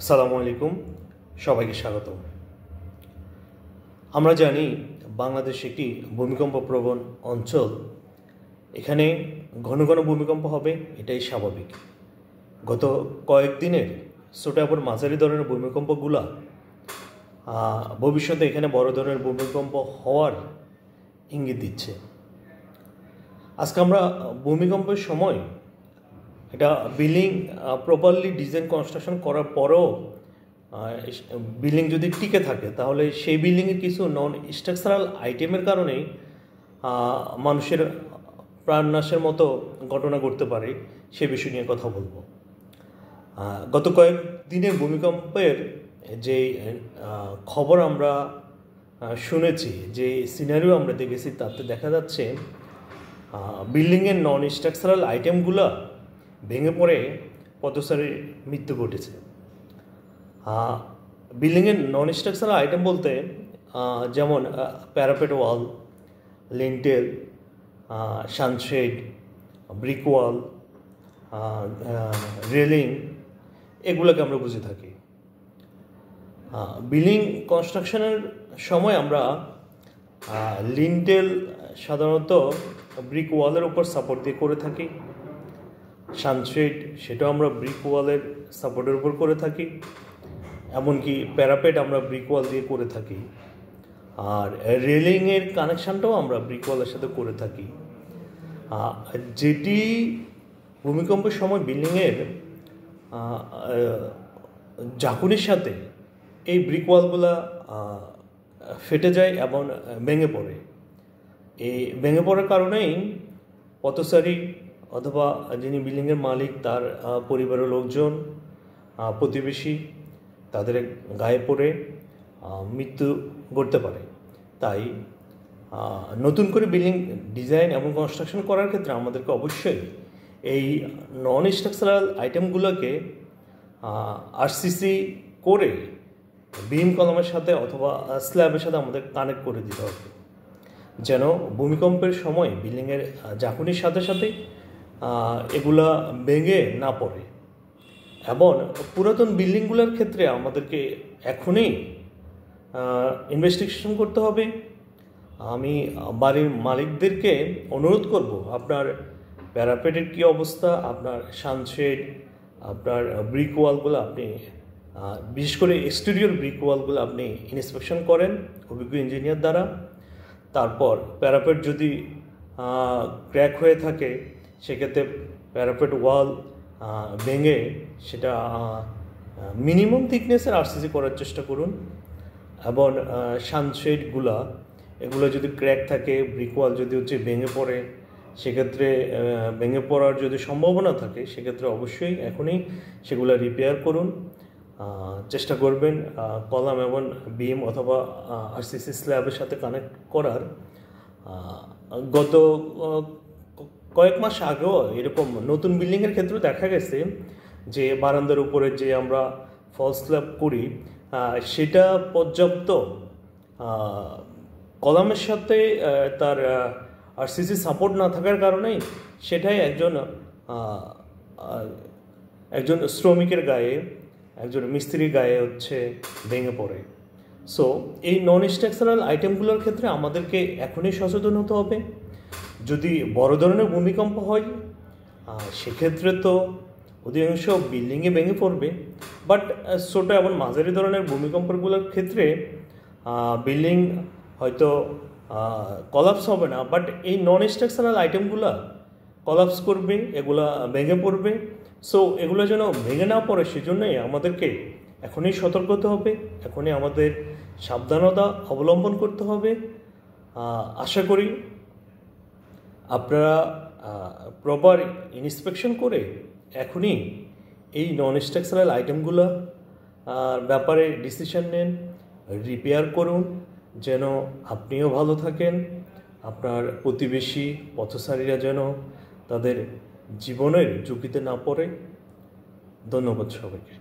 আসসালামু আলাইকুম, সবাইকে স্বাগত। আমরা জানি বাংলাদেশ একটি ভূমিকম্প প্রবণ অঞ্চল। এখানে ঘন ঘন ভূমিকম্প হবে, এটাই স্বাভাবিক। গত কয়েকদিনের ছোট এবং মাঝারি ধরনের ভূমিকম্পগুলা ভবিষ্যতে এখানে বড় ধরনের ভূমিকম্প হওয়ার ইঙ্গিত দিচ্ছে। আজকে আমরা ভূমিকম্পের সময় এটা বিল্ডিং প্রপারলি ডিজাইন কনস্ট্রাকশন করার পরেও বিল্ডিং যদি টিকে থাকে তাহলে সেই বিল্ডিংয়ের কিছু নন স্ট্রাকচারাল আইটেমের কারণেই মানুষের প্রাণনাশের মতো ঘটনা ঘটতে পারে, সে বিষয় নিয়ে কথা বলবো। গত কয়েকদিনের ভূমিকম্পের যে খবর আমরা শুনেছি, যে সিনারিও আমরা দেখেছি, তাতে দেখা যাচ্ছে বিল্ডিংয়ের নন স্ট্রাকচারাল আইটেমগুলো ভেঙে পড়ে পথচারীর মৃত্যু ঘটেছে। বিল্ডিংয়ের নন স্ট্রাকচারাল আইটেম বলতে যেমন প্যারাপেট ওয়াল, লিন্টেল, সানশেড, ব্রিক ওয়াল, রেলিং, এগুলোকে আমরা বুঝে থাকি। বিল্ডিং কনস্ট্রাকশনের সময় আমরা লিন্টেল সাধারণত ব্রিক ওয়ালের উপর সাপোর্ট দিয়ে করে থাকি। সানশেড, সেটাও আমরা ব্রিক ওয়ালের সাপোর্টের উপর করে থাকি। এমনকি প্যারাপেট আমরা ব্রিক ওয়াল দিয়ে করে থাকি। আর রেলিংয়ের কানেকশানটাও আমরা ব্রিক ওয়ালের সাথে করে থাকি। যেটি ভূমিকম্পের সময় বিল্ডিংয়ের ঝাঁকুনির সাথে এই ব্রিক ওয়ালগুলো ফেটে যায় এবং ভেঙে পড়ে। এই ভেঙে পড়ার কারণেই পথচারী অথবা যিনি বিল্ডিংয়ের মালিক, তার পরিবারের লোকজন, প্রতিবেশী, তাদের গায়ে পড়ে মৃত্যু ঘটতে পারে। তাই নতুন করে বিল্ডিং ডিজাইন এবং কনস্ট্রাকশন করার ক্ষেত্রে আমাদেরকে অবশ্যই এই নন স্ট্রাকচারাল আইটেমগুলোকে আরসিসি করে বিম কলামের সাথে অথবা স্ল্যাবের সাথে আমাদের কানেক্ট করে দিতে হবে, যেন ভূমিকম্পের সময় বিল্ডিংয়ের ঝাঁকুনির সাথে সাথে এগুলা ভেঙে না পড়ে। এবং পুরাতন বিল্ডিংগুলোর ক্ষেত্রে আমাদেরকে এখনই ইনভেস্টিগেশন করতে হবে। আমি বাড়ির মালিকদেরকে অনুরোধ করব, আপনার প্যারাপেটের কী অবস্থা, আপনার সানশেড, আপনার ব্রিক ওয়ালগুলো আপনি বিশেষ করে এক্সটেরিয়র ব্রিক ওয়ালগুলো আপনি ইন্সপেকশন করেন অভিজ্ঞ ইঞ্জিনিয়ার দ্বারা। তারপর প্যারাপেট যদি ক্র্যাক হয়ে থাকে, সেক্ষেত্রে প্যারাপেট ওয়াল ভেঙে সেটা মিনিমাম থিকনেসের আরসিসি করার চেষ্টা করুন। এবং সানশেডগুলো, এগুলো যদি ক্র্যাক থাকে, ব্রিক ওয়াল যদি ভেঙে পড়ে, সেক্ষেত্রে ভেঙে পড়ার যদি সম্ভাবনা থাকে, সেক্ষেত্রে অবশ্যই এখনই সেগুলো রিপেয়ার করুন। চেষ্টা করবেন কলাম এবং বিম অথবা আরসিসি স্ল্যাবের সাথে কানেক্ট করার। গত কয়েক মাস আগেও এরকম নতুন বিল্ডিংয়ের ক্ষেত্রেও দেখা গেছে যে বারান্দার উপরে যে আমরা ফলস স্ল্যাব করি, সেটা পর্যাপ্ত কলামের সাথে তার আরসিসি সাপোর্ট না থাকার কারণেই সেটাই একজন শ্রমিকের গায়ে, একজন মিস্ত্রির গায়ে ভেঙে পড়ে। সো এই নন স্ট্রাকচারাল আইটেমগুলোর ক্ষেত্রে আমাদেরকে এখনই সচেতন হতে হবে। যদি বড় ধরনের ভূমিকম্প হয়, সেক্ষেত্রে তো অধিকাংশ বিল্ডিংয়ে ভেঙে পড়বে। বাট ছোটো এবং মাঝারি ধরনের ভূমিকম্পগুলোর ক্ষেত্রে বিল্ডিং হয়তো কলাপস হবে না, বাট এই নন স্ট্রাকচারাল আইটেমগুলো কলাপস করবে, এগুলা ভেঙে পড়বে। সো এগুলো যেন ভেঙে না পড়ে, সেজন্যই আমাদেরকে এখনই সতর্ক হতে হবে, এখনই আমাদের সাবধানতা অবলম্বন করতে হবে। আশা করি আপনারা প্রপার ইন্সপেকশন করে এখনই এই নন স্ট্রাকচারাল আইটেমগুলো ব্যাপারে ডিসিশন নেন, রিপেয়ার করুন, যেন আপনিও ভালো থাকেন, আপনার প্রতিবেশী পথচারীরা যেন তাদের জীবনের ঝুঁকিতে না পড়ে। ধন্যবাদ সবাইকে।